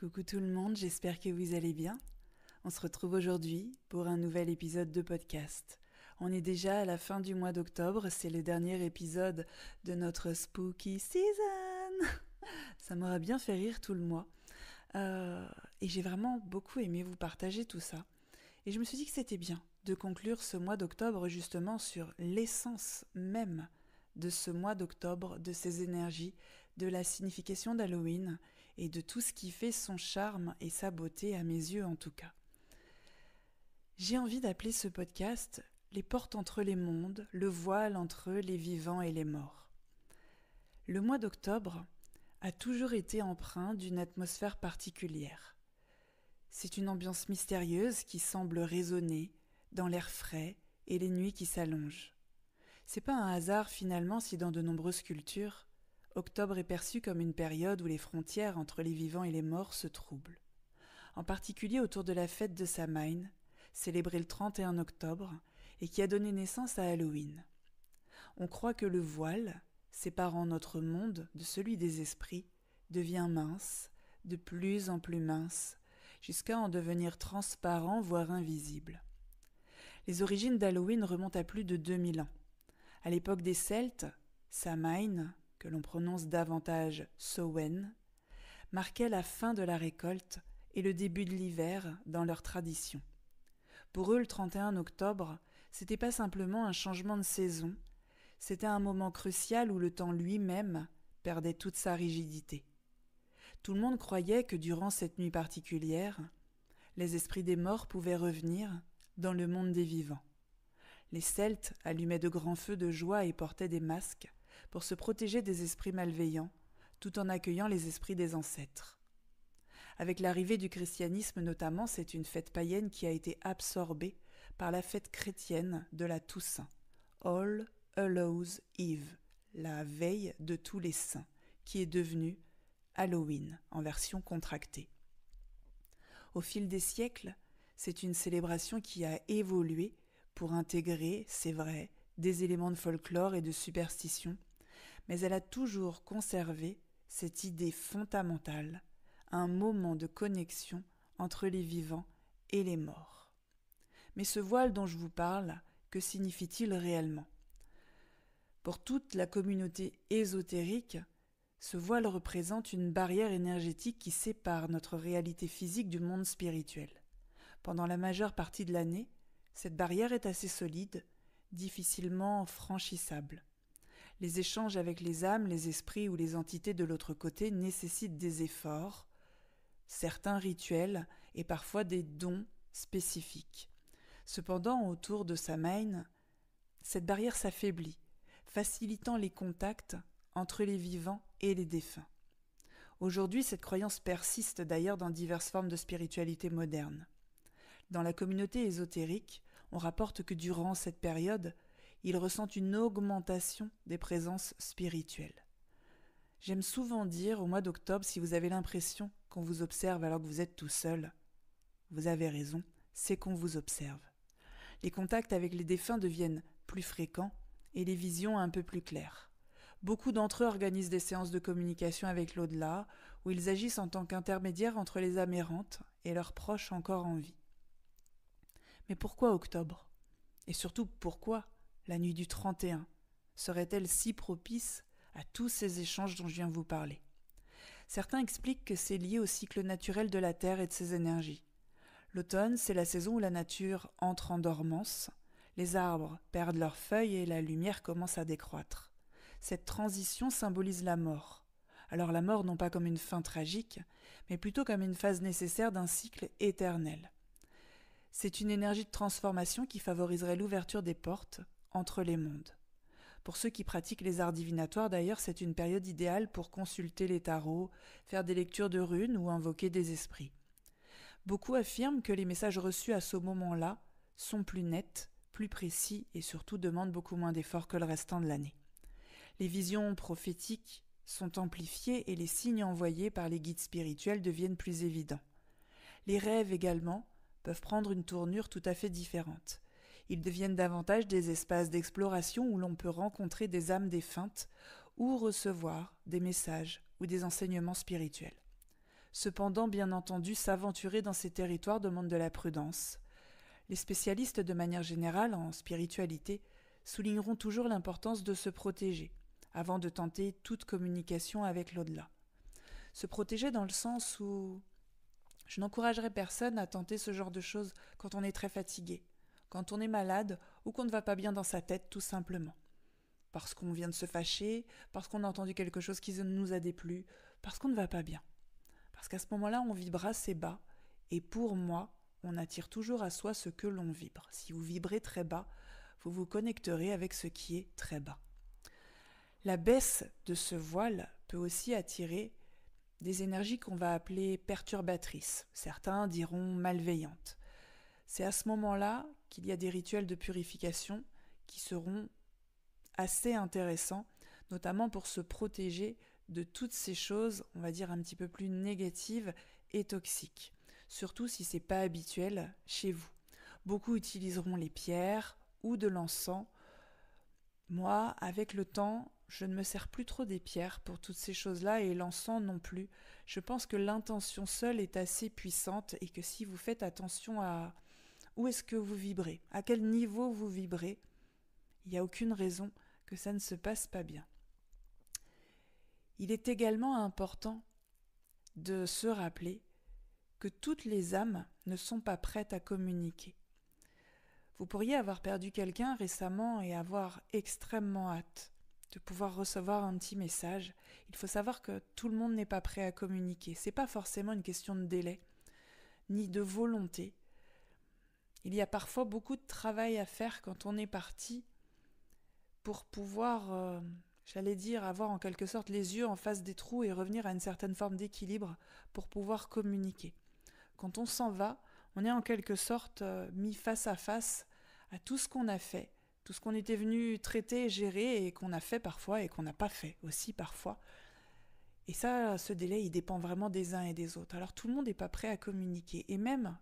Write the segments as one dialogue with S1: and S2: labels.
S1: Coucou tout le monde, j'espère que vous allez bien. On se retrouve aujourd'hui pour un nouvel épisode de podcast. On est déjà à la fin du mois d'octobre, c'est le dernier épisode de notre Spooky Season. Ça m'aura bien fait rire tout le mois. Et j'ai vraiment beaucoup aimé vous partager tout ça. Et je me suis dit que c'était bien de conclure ce mois d'octobre justement sur l'essence même de ce mois d'octobre, de ses énergies, de la signification d'Halloween et de tout ce qui fait son charme et sa beauté à mes yeux en tout cas. J'ai envie d'appeler ce podcast « Les portes entre les mondes, le voile entre les vivants et les morts ». Le mois d'octobre a toujours été empreint d'une atmosphère particulière. C'est une ambiance mystérieuse qui semble résonner dans l'air frais et les nuits qui s'allongent. C'est pas un hasard finalement si dans de nombreuses cultures, octobre est perçu comme une période où les frontières entre les vivants et les morts se troublent. En particulier autour de la fête de Samhain, célébrée le 31 octobre et qui a donné naissance à Halloween. On croit que le voile, séparant notre monde de celui des esprits, devient mince, de plus en plus mince, jusqu'à en devenir transparent, voire invisible. Les origines d'Halloween remontent à plus de 2000 ans. À l'époque des Celtes, Samhain, que l'on prononce davantage Samhain, marquait la fin de la récolte et le début de l'hiver dans leur tradition. Pour eux, le 31 octobre, c'était pas simplement un changement de saison, c'était un moment crucial où le temps lui-même perdait toute sa rigidité. Tout le monde croyait que durant cette nuit particulière, les esprits des morts pouvaient revenir dans le monde des vivants. Les Celtes allumaient de grands feux de joie et portaient des masques pour se protéger des esprits malveillants, tout en accueillant les esprits des ancêtres. Avec l'arrivée du christianisme notamment, c'est une fête païenne qui a été absorbée par la fête chrétienne de la Toussaint, All Hallows Eve, la veille de tous les saints, qui est devenue Halloween en version contractée. Au fil des siècles, c'est une célébration qui a évolué pour intégrer, c'est vrai, des éléments de folklore et de superstition, mais elle a toujours conservé cette idée fondamentale, un moment de connexion entre les vivants et les morts. Mais ce voile dont je vous parle, que signifie-t-il réellement ? Pour toute la communauté ésotérique, ce voile représente une barrière énergétique qui sépare notre réalité physique du monde spirituel. Pendant la majeure partie de l'année, cette barrière est assez solide, difficilement franchissable. Les échanges avec les âmes, les esprits ou les entités de l'autre côté nécessitent des efforts, certains rituels et parfois des dons spécifiques. Cependant, autour de Samhain, cette barrière s'affaiblit, facilitant les contacts entre les vivants et les défunts. Aujourd'hui, cette croyance persiste d'ailleurs dans diverses formes de spiritualité moderne. Dans la communauté ésotérique, on rapporte que durant cette période, ils ressentent une augmentation des présences spirituelles. J'aime souvent dire au mois d'octobre, si vous avez l'impression qu'on vous observe alors que vous êtes tout seul, vous avez raison, c'est qu'on vous observe. Les contacts avec les défunts deviennent plus fréquents et les visions un peu plus claires. Beaucoup d'entre eux organisent des séances de communication avec l'au-delà, où ils agissent en tant qu'intermédiaires entre les âmes errantes et leurs proches encore en vie. Mais pourquoi octobre ? Et surtout, pourquoi la nuit du 31 serait-elle si propice à tous ces échanges dont je viens de vous parler ? Certains expliquent que c'est lié au cycle naturel de la Terre et de ses énergies. L'automne, c'est la saison où la nature entre en dormance, les arbres perdent leurs feuilles et la lumière commence à décroître. Cette transition symbolise la mort. Alors la mort non pas comme une fin tragique, mais plutôt comme une phase nécessaire d'un cycle éternel. C'est une énergie de transformation qui favoriserait l'ouverture des portes entre les mondes. Pour ceux qui pratiquent les arts divinatoires d'ailleurs, c'est une période idéale pour consulter les tarots, faire des lectures de runes ou invoquer des esprits. Beaucoup affirment que les messages reçus à ce moment-là sont plus nets, plus précis et surtout demandent beaucoup moins d'efforts que le restant de l'année. Les visions prophétiques sont amplifiées et les signes envoyés par les guides spirituels deviennent plus évidents. Les rêves également peuvent prendre une tournure tout à fait différente. Ils deviennent davantage des espaces d'exploration où l'on peut rencontrer des âmes défuntes ou recevoir des messages ou des enseignements spirituels. Cependant, bien entendu, s'aventurer dans ces territoires demande de la prudence. Les spécialistes, de manière générale, en spiritualité, souligneront toujours l'importance de se protéger, avant de tenter toute communication avec l'au-delà. Se protéger dans le sens où je n'encouragerais personne à tenter ce genre de choses quand on est très fatigué, quand on est malade ou qu'on ne va pas bien dans sa tête tout simplement. Parce qu'on vient de se fâcher, parce qu'on a entendu quelque chose qui ne nous a déplu, parce qu'on ne va pas bien. Parce qu'à ce moment-là, on vibre assez bas, et pour moi, on attire toujours à soi ce que l'on vibre. Si vous vibrez très bas, vous vous connecterez avec ce qui est très bas. La baisse de ce voile peut aussi attirer des énergies qu'on va appeler perturbatrices. Certains diront malveillantes. C'est à ce moment-là qu'il y a des rituels de purification qui seront assez intéressants, notamment pour se protéger de toutes ces choses, on va dire un petit peu plus négatives et toxiques, surtout si ce n'est pas habituel chez vous. Beaucoup utiliseront les pierres ou de l'encens. Moi, avec le temps, je ne me sers plus trop des pierres pour toutes ces choses-là et l'encens non plus. Je pense que l'intention seule est assez puissante et que si vous faites attention à où est-ce que vous vibrez, à quel niveau vous vibrez, il n'y a aucune raison que ça ne se passe pas bien. Il est également important de se rappeler que toutes les âmes ne sont pas prêtes à communiquer. Vous pourriez avoir perdu quelqu'un récemment et avoir extrêmement hâte de pouvoir recevoir un petit message. Il faut savoir que tout le monde n'est pas prêt à communiquer. Ce n'est pas forcément une question de délai, ni de volonté. Il y a parfois beaucoup de travail à faire quand on est parti pour pouvoir, avoir en quelque sorte les yeux en face des trous et revenir à une certaine forme d'équilibre pour pouvoir communiquer. Quand on s'en va, on est en quelque sorte mis face à face à tout ce qu'on a fait, tout ce qu'on était venu traiter, gérer et qu'on a fait parfois et qu'on n'a pas fait aussi parfois. Et ça, ce délai, il dépend vraiment des uns et des autres. Alors tout le monde n'est pas prêt à communiquer. Et même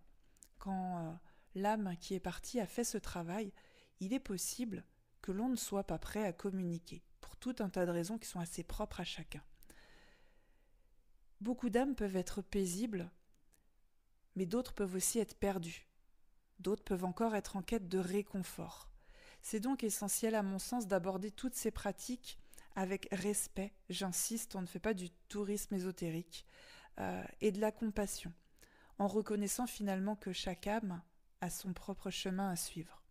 S1: quand l'âme qui est partie a fait ce travail, il est possible que l'on ne soit pas prêt à communiquer, pour tout un tas de raisons qui sont assez propres à chacun. Beaucoup d'âmes peuvent être paisibles, mais d'autres peuvent aussi être perdues. D'autres peuvent encore être en quête de réconfort. C'est donc essentiel, à mon sens, d'aborder toutes ces pratiques avec respect, j'insiste, on ne fait pas du tourisme ésotérique, et de la compassion, en reconnaissant finalement que chaque âme a son propre chemin à suivre.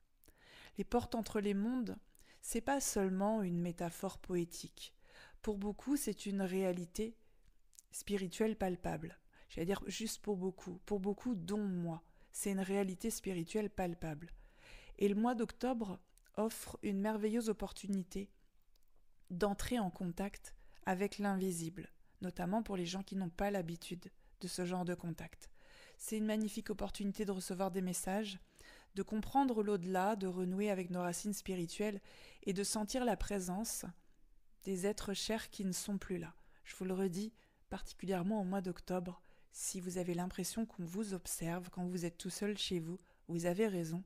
S1: Les portes entre les mondes, c'est pas seulement une métaphore poétique. Pour beaucoup, c'est une réalité spirituelle palpable. J'allais dire juste pour beaucoup dont moi. C'est une réalité spirituelle palpable. Et le mois d'octobre offre une merveilleuse opportunité d'entrer en contact avec l'invisible, notamment pour les gens qui n'ont pas l'habitude de ce genre de contact. C'est une magnifique opportunité de recevoir des messages, de comprendre l'au-delà, de renouer avec nos racines spirituelles et de sentir la présence des êtres chers qui ne sont plus là. Je vous le redis, particulièrement au mois d'octobre, si vous avez l'impression qu'on vous observe quand vous êtes tout seul chez vous, vous avez raison,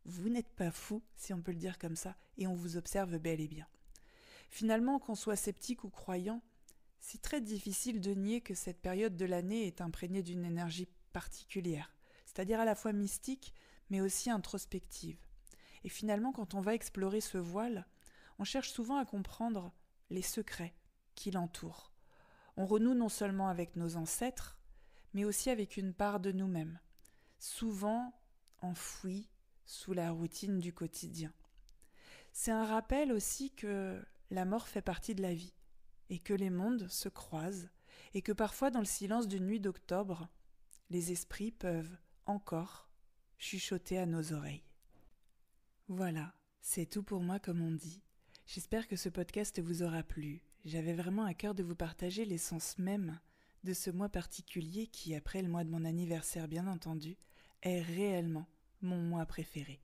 S1: vous n'êtes pas fou, si on peut le dire comme ça, et on vous observe bel et bien. Finalement, qu'on soit sceptique ou croyant, c'est très difficile de nier que cette période de l'année est imprégnée d'une énergie particulière, c'est-à-dire à la fois mystique, mais aussi introspective. Et finalement, quand on va explorer ce voile, on cherche souvent à comprendre les secrets qui l'entourent. On renoue non seulement avec nos ancêtres, mais aussi avec une part de nous-mêmes, souvent enfouie sous la routine du quotidien. C'est un rappel aussi que la mort fait partie de la vie, et que les mondes se croisent, et que parfois dans le silence d'une nuit d'octobre, les esprits peuvent encore chuchoter à nos oreilles. Voilà, c'est tout pour moi comme on dit. J'espère que ce podcast vous aura plu. J'avais vraiment à cœur de vous partager l'essence même de ce mois particulier qui, après le mois de mon anniversaire bien entendu, est réellement mon mois préféré.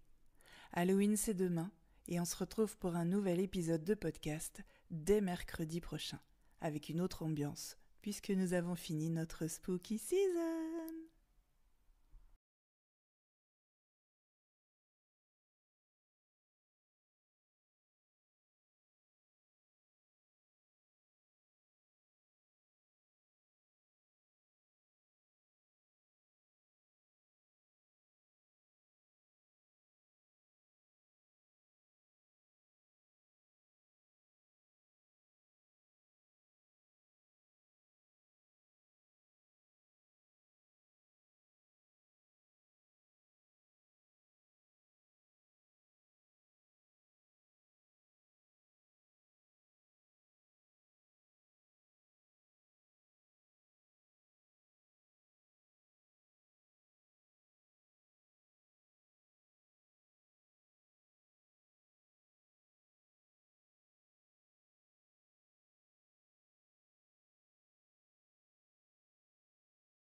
S1: Halloween c'est demain et on se retrouve pour un nouvel épisode de podcast dès mercredi prochain, avec une autre ambiance, puisque nous avons fini notre spooky season.